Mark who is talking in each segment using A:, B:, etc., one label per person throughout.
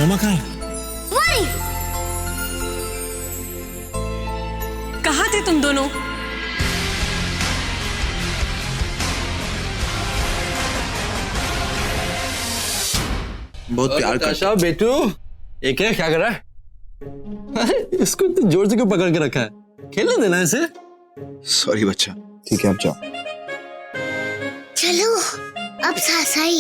A: मम्मा कहाँ है?
B: वही।
C: कहाँ थे तुम दोनों?
A: बहुत प्यार करता।
D: बेटू एक है, क्या कर रहा है? अरे इसको इतनी जोर से क्यों पकड़ के रखा है? खेलने देना इसे।
A: सॉरी बच्चा। ठीक है अब जाओ।
B: चलो अब सासाई।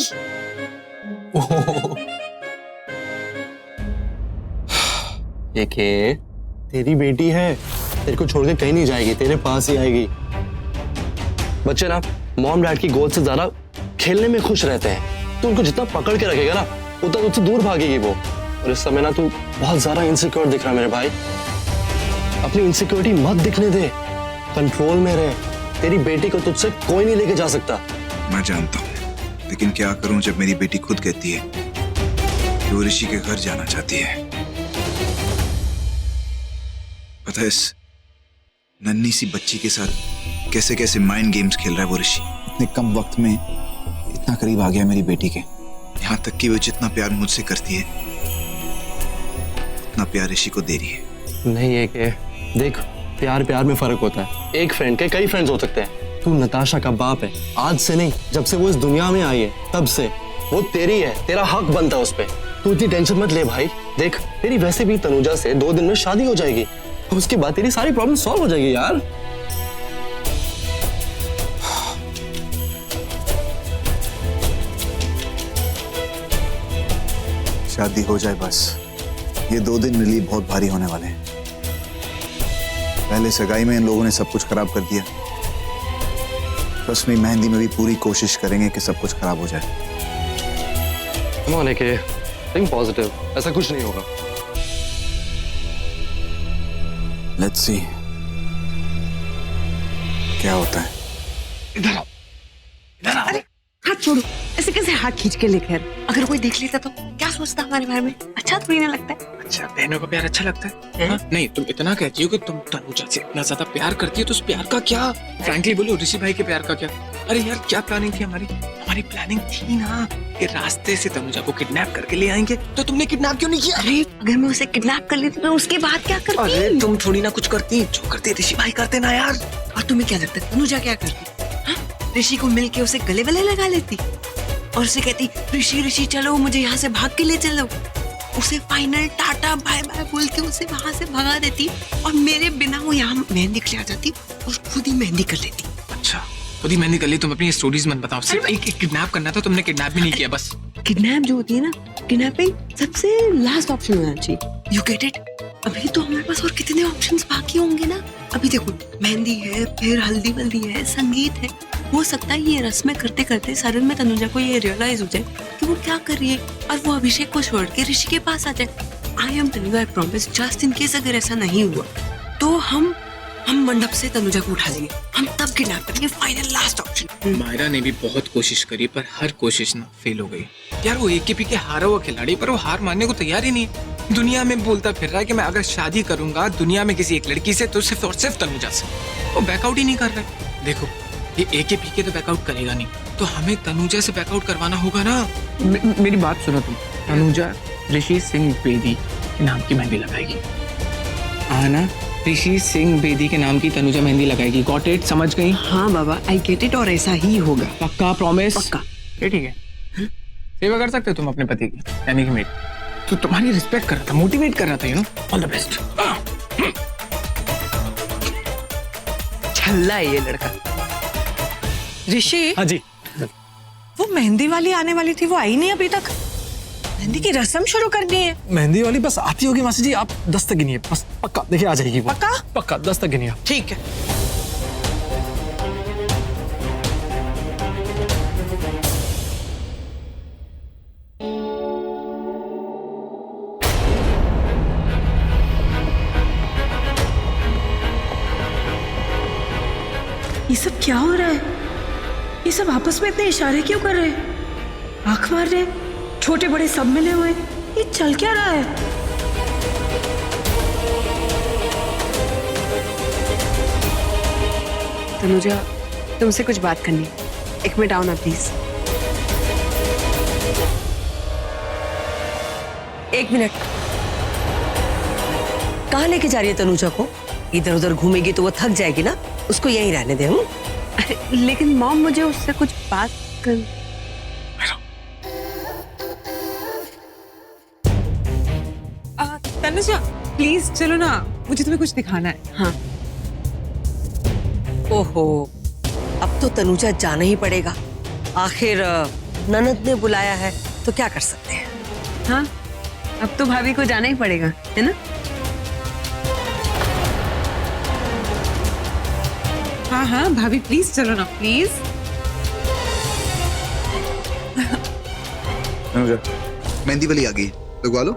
D: एक है, तेरी बेटी है, तेरे को छोड़ के कहीं नहीं जाएगी, तेरे पास ही आएगी। बच्चे ना मॉम डैड की गोद से ज्यादा खेलने में खुश रहते हैं। तू उनको जितना पकड़ के रखेगा ना उतना तुझसे दूर भागेगी वो। और इस समय ना तू बहुत ज्यादा इनसिक्योर दिख रहा है मेरे भाई। अपनी इनसिक्योरिटी मत दिखने दे, कंट्रोल में रहे। तेरी बेटी को तुझसे कोई नहीं लेके जा सकता।
A: मैं जानता हूँ, लेकिन क्या करूं जब मेरी बेटी खुद कहती है कि वो ऋषि के घर जाना चाहती है। पता है इस नन्ही सी बच्ची के साथ कैसे कैसे माइंड गेम्स खेल रहा है वो ऋषि। इतने कम वक्त में इतना करीब आ गया मेरी बेटी के। यहाँ तक कि वो जितना प्यार मुझसे करती है उतना प्यार ऋषि को दे रही है।
D: नहीं एक है, देख प्यार प्यार में फर्क होता है। एक फ्रेंड के कई फ्रेंड्स हो सकते हैं। तू नताशा का बाप है, आज से नहीं जब से वो इस दुनिया में आई है तब से। वो तेरी है, तेरा हक बनता है उस पे। तू इतनी टेंशन मत ले भाई। देख तेरी वैसे भी तनुजा से 2 दिन में शादी हो जाएगी, उसके बाद तेरी सारी प्रॉब्लम सॉल्व हो जाएगी यार।
A: शादी हो जाए बस। ये 2 दिन मेरे लिए बहुत भारी होने वाले हैं। पहले सगाई में इन लोगों ने सब कुछ खराब कर दिया। बस में मेहंदी में भी पूरी कोशिश करेंगे कि सब कुछ खराब हो जाए।
D: थिंक पॉजिटिव, ऐसा कुछ नहीं होगा।
A: लेट्स सी क्या होता है।
D: इधर आओ, इधर आओ।
C: हाथ छोड़ो, ऐसे कैसे हाथ खींच के लेकर? अगर कोई देख लेता तो क्या सोचता हमारे बारे में? अच्छा थोड़ी ना लगता है।
E: अच्छा बहनों का प्यार अच्छा लगता है? हाँ? नहीं तुम इतना कहती हो कि तुम तनुजा से इतना ज्यादा प्यार करती हो तो उस प्यार का क्या? फ्रैंकली बोलो ऋषि भाई के प्यार का क्या? अरे यार क्या प्लानिंग थी हमारी? हमारी प्लानिंग थी ना कि रास्ते से तनुजा को किडनैप करके ले आएंगे। तो तुमने किडनैप क्यों नहीं किया?
C: अरे अगर मैं उसे किडनैप कर लेती तो उसके बाद क्या करती?
E: अरे तुम थोड़ी ना कुछ करती, जो करते ऋषि भाई करते ना यार।
C: और तुम्हें क्या लगता है तनुजा क्या करती? हाँ? ऋषि को मिलके उसे गले वले लगा लेती और उसे कहती ऋषि ऋषि चलो मुझे यहाँ से भाग के ले चलो। उसे फाइनल टाटा बाय बाय बोल के उसे वहां से भगा देती और मेरे बिना वो यहाँ मेहंदी के लिए आ जाती और खुद ही मेहंदी कर लेती।
E: अच्छा खुद ही मेहंदी कर ली। तुम अपनी स्टोरीज मत बताओ। सिर्फ एक किडनैप करना था, तुमने किडनैप भी नहीं किया। बस
C: किडनैप जो होती है ना, किडनैपिंग सबसे लास्ट ऑप्शन होना चाहिए। You get it? अभी तो हमारे पास और कितने ऑप्शंस बाकी होंगे ना। अभी देखो मेहंदी है, फिर हल्दी वल्दी है, संगीत है। हो सकता है ये रस्में करते करते सडन में तनुजा को ये रियलाइज हो जाए कि वो क्या कर रही है और वो अभिषेक को छोड़ के ऋषि के पास आ जाए। I am telling you, I promise, just in case अगर ऐसा नहीं हुआ तो हम मंडप से तनुजा को उठा लेंगे। हम तब किडनैप करेंगे, फाइनल लास्ट ऑप्शन।
E: मायरा ने भी बहुत कोशिश करी पर हर कोशिश ना फेल हो गई। यार वो एक के पीछे हारा हुआ खिलाड़ी, पर वो हार मानने को तैयार ही नहीं है। दुनिया में बोलता फिर रहा है कि मैं अगर शादी करूंगा दुनिया में किसी एक लड़की से तो सिर्फ और सिर्फ तनुजा से। वो बैकआउट ही नहीं कर रहा है। देखो ये एक के पीछे तो बैकआउट करेगा नहीं, तो हमें तनुजा से बैकआउट करवाना होगा ना। मेरी बात सुनो तुम। तनुजा ऋषि सिंह बेदी के नाम की मेहंदी लगाएगी। हाँ ना, ऋषि सिंह बेदी के नाम की तनुजा मेहंदी लगाएगी। Got it? समझ गई?
C: हाँ बाबा, आई गेट इट। और ऐसा ही होगा।
E: पक्का? प्रॉमिस?
C: पक्का।
E: ये ठीक है। सेवा कर सकते हो तुम अपने पति की, यानी कि मेरी। तो तुम्हारी रिस्पेक्ट कर रहा था, मोटिवेट कर रहा था, you know. All the best.
C: छल्ला है ये लड़का।
F: ऋषि।
D: हाँ जी।
F: वो मेहंदी वाली आने वाली थी, वो आई नहीं अभी तक। मेहंदी की रस्म शुरू करनी है।
D: मेहंदी वाली बस आती होगी मासी जी, आप 10 तक गिनिए बस। पक्का देखिए आ जाएगी वो।
F: पक्का?
D: पक्का 10 तक गिनिए।
F: ठीक है।
G: ये सब क्या हो रहा है? ये सब आपस में इतने इशारे क्यों कर रहे हैं? आंख मार रहे हैं? छोटे बड़े सब मिले हुए हैं। ये चल क्या रहा है?
C: तनुजा तुमसे कुछ बात करनी है। 1 मिनट आओ ना प्लीज। एक मिनट, कहाँ लेके जा रही है तनुजा को? इधर उधर घूमेगी तो वो थक जाएगी ना, उसको यहीं रहने दे।
H: लेकिन मॉम मुझे उससे कुछ बात कर।
F: तनुजा प्लीज चलो ना, मुझे तुम्हें कुछ दिखाना है।
C: हाँ। ओहो, अब तो तनुजा जाना ही पड़ेगा। आखिर ननद ने बुलाया है तो क्या कर सकते हैं।
H: हाँ, अब तो भाभी को जाना ही पड़ेगा, है ना?
F: हाँ हाँ भाभी प्लीज चलो ना, प्लीज।
A: अनुजा, मेहंदी वाली आ गई, लगवा लो।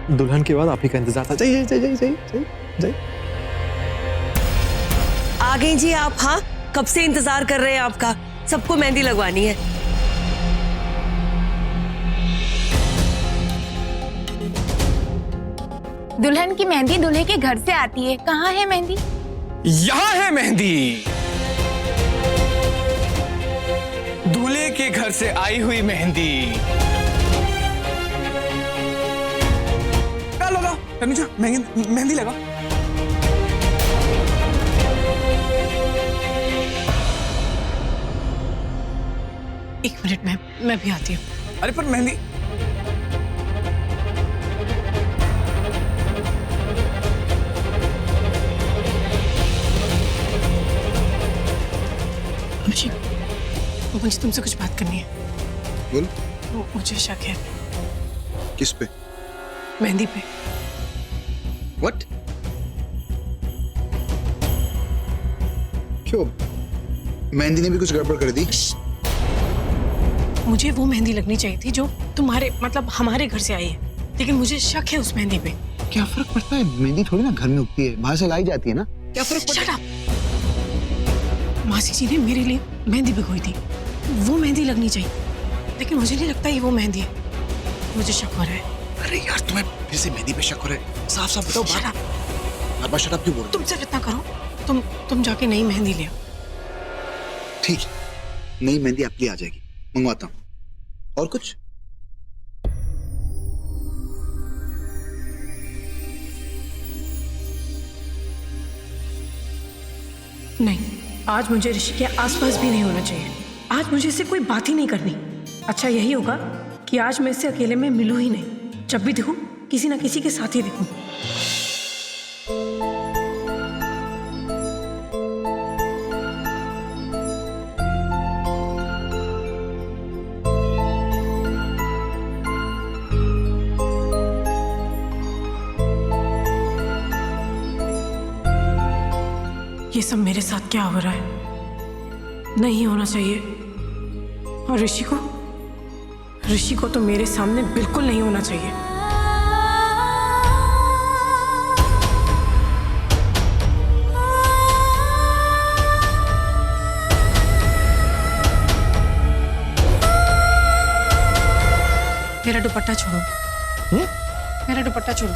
D: दुल्हन के बाद आप ही का इंतजार था। जाइए जाइए जाइए जाइए।
C: आ गई जी आप? हाँ, कब से इंतजार कर रहे हैं आपका। सबको मेहंदी लगवानी है।
I: दुल्हन की मेहंदी दूल्हे के घर से आती है। कहाँ है मेहंदी?
E: यहाँ है मेहंदी, दूल्हे के घर से आई हुई मेहंदी। लगाओ तनुजा, मेहंदी लगाओ।
F: एक मिनट मैं भी आती हूँ।
E: अरे पर मेहंदी,
F: अभिषेक, मुझे तुमसे कुछ बात करनी है।
A: बोल।
F: मुझे शक है
A: किस पे?
F: मेहंदी पे।
A: व्हाट? क्यों? मेहंदी ने भी कुछ गड़बड़ कर दी?
F: मुझे वो मेहंदी लगनी चाहिए थी जो तुम्हारे मतलब हमारे घर से आई है, लेकिन मुझे शक है उस मेहंदी पे।
A: क्या फर्क पड़ता है? मेहंदी थोड़ी ना घर में उगती है, बाहर से लाई जाती है ना। क्या फर्क पड़ता है?
F: Shut up! मासी जी ने मेरे लिए मेहंदी भिगोई थी, वो मेहंदी लगनी चाहिए, लेकिन मुझे नहीं लगता ये वो मेहंदी है। मुझे शक हो रहा है।
A: अरे यार, तुम्हें फिर से मेहंदी पे शक हो रहा है? साफ साफ बताओ।
F: Shut up!
A: बार शट अप क्यों बोल रहे हो?
F: तुम सिर्फ इतना करो, तुम जाके नई मेहंदी ले आओ।
A: ठीक है, नई मेहंदी आपके लिए आ जाएगी, मंगवाता हूँ। और कुछ?
G: नहीं, आज मुझे ऋषि के आसपास भी नहीं होना चाहिए। आज मुझे इससे कोई बात ही नहीं करनी। अच्छा यही होगा कि आज मैं इससे अकेले में मिलूं ही नहीं। जब भी देखूं किसी ना किसी के साथ ही देखूं। ये सब मेरे साथ क्या हो रहा है? नहीं होना चाहिए। और ऋषि को तो मेरे सामने बिल्कुल नहीं होना चाहिए। मेरा दुपट्टा छोड़ो। मेरा दुपट्टा छोड़ो।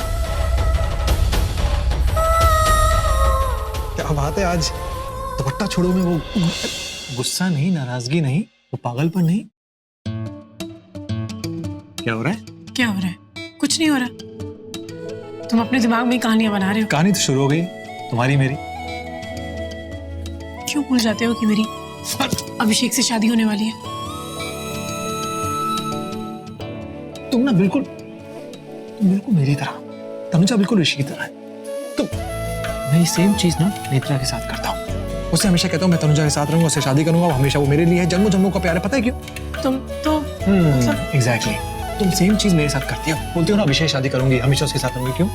D: क्या बात है, आज दुपट्टा छोड़ो में वो गुस्सा नहीं, नाराजगी नहीं, वो पागलपन नहीं। क्या हो रहा है?
F: क्या हो रहा है? कुछ नहीं हो रहा। तुम अपने दिमाग में कहानियां बना रहे हो।
D: कहानी तो शुरू हो गई तुम्हारी मेरी।
F: क्यों भूल जाते हो कि मेरी अभिषेक से शादी होने वाली है?
D: तुम बिल्कुल मेरी तरह, तनुजा बिल्कुल ऋषि की तरह है। मैं ये सेम चीज ना नेत्रा के साथ करता हूँ। उससे हमेशा कहता हूँ मैं तनुजा के साथ रहूंगा, उससे शादी करूंगा, वो हमेशा वो मेरे लिए है, जन्मों जन्मों का प्यार है। पता है क्यों?
F: तुम तो
D: एग्जैक्टली तुम सेम चीज मेरे साथ करती हो। बोलती हो ना अभिषेक शादी करूंगी, हमेशा उसके साथ रहूंगी। क्यों?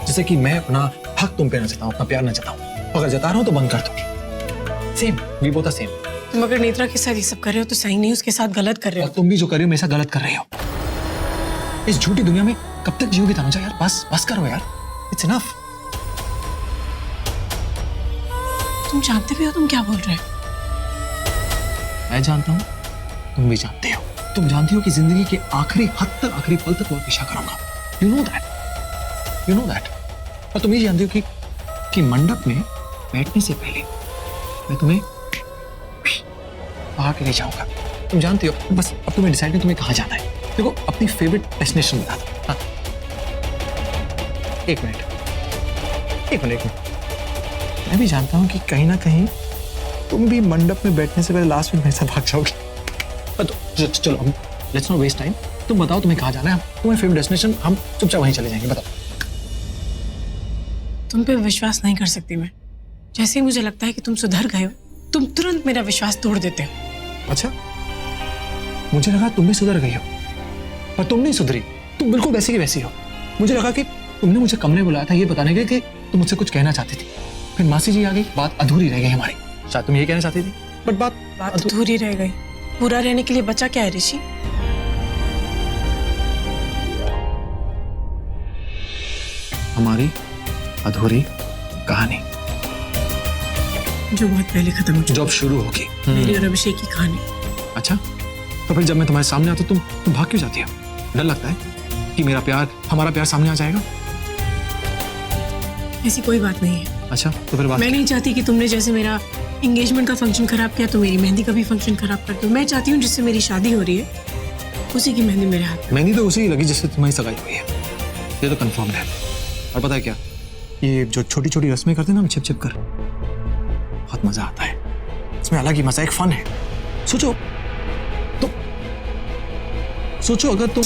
D: जैसे कि मैं अपना हक तुम पे न जताऊं, अपना प्यार न जताऊं। अगर जता रहा हूं तो बंद कर दूंगी। Same, we both are same.
F: तुम अगर नेत्रा के साथ ये सब कर रहे हो तो सही नहीं, उसके साथ गलत कर रहे
D: और
F: हो।
D: तुम भी जो कर रही हो मेरे साथ गलत कर रही हो। इस झूठी दुनिया में कब तक जियोगी तनुजा? यार बस करो यार, इट्स इनफ।
F: तुम जानते भी हो तुम क्या बोल रहे हो।
D: मैं जानता हूँ, तुम भी जानते हो। तुम जानती हो कि जिंदगी के आखिरी हद तक, आखिरी पल तक मैं पीछा करूंगा। You know that. और तुम ये जानती हो कि मंडप में बैठने से पहले
E: मैं तुम्हें वहां के लिए जाऊंगा। तुम जानती हो, बस अब तुम्हें डिसाइड नहीं तुम्हें कहाँ जाना है। देखो अपनी फेवरेट डेस्टिनेशन बता दो। हाँ एक मिनट मैं भी जानता हूँ कि कहीं ना कहीं तुम भी मंडप में बैठने से पहले लास्ट में मेरे साथ भाग जाओगे। तो चलो हम लेट्स नॉट वेस्ट टाइम। तुम बताओ तुम्हें कहाँ जाना है, तुम्हारी फेवरेट डेस्टिनेशन, हम चुपचाप वहीं चले जाएंगे। बताओ।
G: तुम पे विश्वास नहीं कर सकती मैं। जैसे ही मुझे लगता है कि तुम सुधर गए हो, तुम तुरंत मेरा विश्वास तोड़ देते हो।
E: अच्छा, मुझे लगा तुम भी सुधर गई हो, पर तुम नहीं सुधरी। तुम बिल्कुल वैसी की वैसी हो। मुझे लगा कि तुमने मुझे कमरे बुलाया था ये बताने के कि तुम मुझसे कुछ कहना चाहती थी, फिर मासी जी आ गई, बात अधूरी रह गई हमारी। शायद तुम ये कहना चाहती थी, बट बात
G: अधूरी रह गई। पूरा रहने के लिए बचा क्या है ऋषि?
E: हमारी अधूरी कहानी
G: जो बहुत पहले खत्म हो चुकी,
E: जो अब शुरू होगी।
G: मेरी और अभिषेक की कहानी।
E: अच्छा, तो फिर जब मैं तुम्हारे सामने आता तुम भाग क्यों जाती हो? डर लगता है कि मेरा प्यार, हमारा प्यार सामने आ जाएगा?
G: ऐसी कोई बात नहीं है।
E: अच्छा, तो फिर बात
G: मैं नहीं चाहती कि तुमने जैसे मेरा एंगेजमेंट का फंक्शन खराब किया तो मेरी मेहंदी का भी फंक्शन खराब कर दो। मैं चाहती हूँ जिससे मेरी शादी हो रही है उसी की मेहंदी मेरे हाथ में।
E: मेहंदी तो उसी की लगी जिससे तुम्हारी सगाई हुई है, ये तो कंफर्म है। और पता है क्या, ये जो छोटी छोटी रस्में करते हैं ना हम छिप छिप कर, बहुत मजा आता है। इसमें अलग ही मजा, एक फन है। सोचो अगर तुम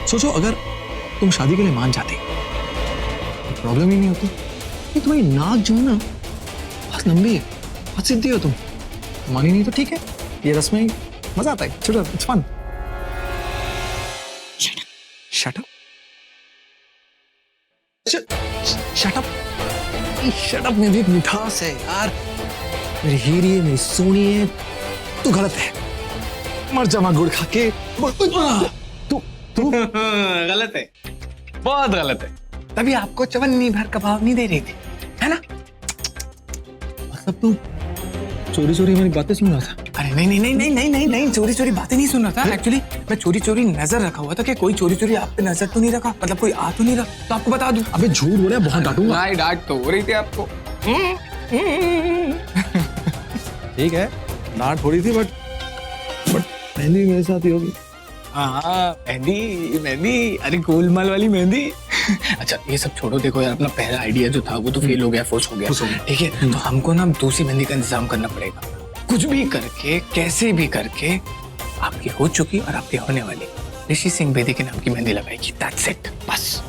E: सोचो अगर तुम शादी के लिए मान जाती तो प्रॉब्लम ही नहीं होती। ये तुम्हारी नाक जो है ना बहुत लंबी है, बहुत सीधी हो तुम। मानी नहीं तो ठीक है, ये रस्में मजा आता है, छोड़ो, इट्स फन। शट अप में भी एक मिठास है यार। मेरी हीरी है, मेरी सोनी है, तू गलत है। मर जावा गुड़ खा के। तू गलत है, बहुत गलत है। तभी आपको चवन्नी भर कबाब नहीं दे रही थी, है ना? मतलब तू चोरी चोरी हमारी बातें सुन रहा था? अरे नहीं, चोरी चोरी बातें नहीं सुन रहा था। एक्चुअली मैं चोरी चोरी नजर रखा हुआ था कि कोई चोरी चोरी आप पे नजर तो नहीं रखा, मतलब कोई आ तो नहीं रहा, तो आपको बता दूं। अबे झूठ बोले, बहुत डांटूंगा। नहीं, डांट तो हो रही थी आपको। ठीक है, डांट हो रही थी, बट मेहंदी मेरे साथ ही होगी। हाँ, मेहंदी, अरे गोलमाल वाली मेहंदी। अच्छा ये सब छोड़ो, देखो यार अपना पहला आइडिया जो था वो तो फेल हो गया, फोर्स हो गया, ठीक है? तो हमको ना दूसरी मेहंदी का इंतजाम करना पड़ेगा। कुछ भी करके, कैसे भी करके आपकी हो चुकी और आपकी होने वाली ऋषि सिंह बेदी के नाम की मेहंदी लगाएगी। दैट्स इट, बस।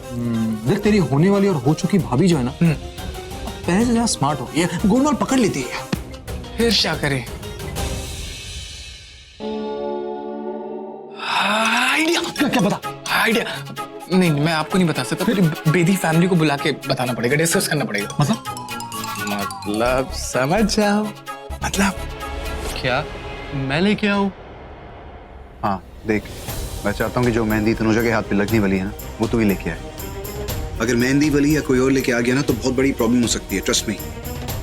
E: देख तेरी होने वाली और हो चुकी भाभी जो है ना, पहले से ज्यादा स्मार्ट हो गई है, गोलमाल पकड़ लेती है। फिर क्या करे? आइडिया क्या बता? आइडिया नहीं, मैं आपको नहीं बता सकता। फिर बेदी फैमिली को बुला के बताना पड़ेगा, डिस्कस करना पड़ेगा। मतलब समझ जाओ। मतलब
D: क्या मैं लेके आऊं?
A: हाँ देख, मैं चाहता हूँ कि जो मेहंदी तनुजा के हाथ पे लगने वाली है ना, वो तू ही लेके आए। अगर मेहंदी वाली या कोई और लेके आ गया ना तो बहुत बड़ी प्रॉब्लम हो सकती है, ट्रस्ट मी।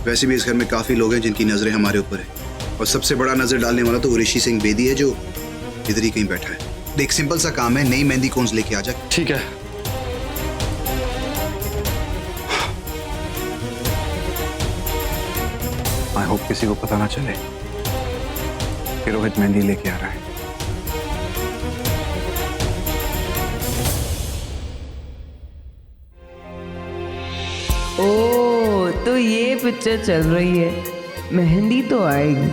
A: वैसे भी इस घर में काफी लोग हैं जिनकी नजरें हमारे ऊपर है, और सबसे बड़ा नजर डालने वाला तो वो ऋषि सिंह बेदी है जो इधर ही कहीं बैठा है। देख सिंपल सा काम है, नई मेहंदी कौन से लेके आ जाए।
D: ठीक है।
A: आई होप किसी को पता ना चले कि रोहित मेहंदी लेके आ रहा है।
H: ओ, तो ये पिक्चर चल रही है। मेहंदी तो आएगी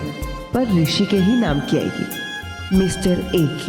H: पर ऋषि के ही नाम की आएगी। Mister AK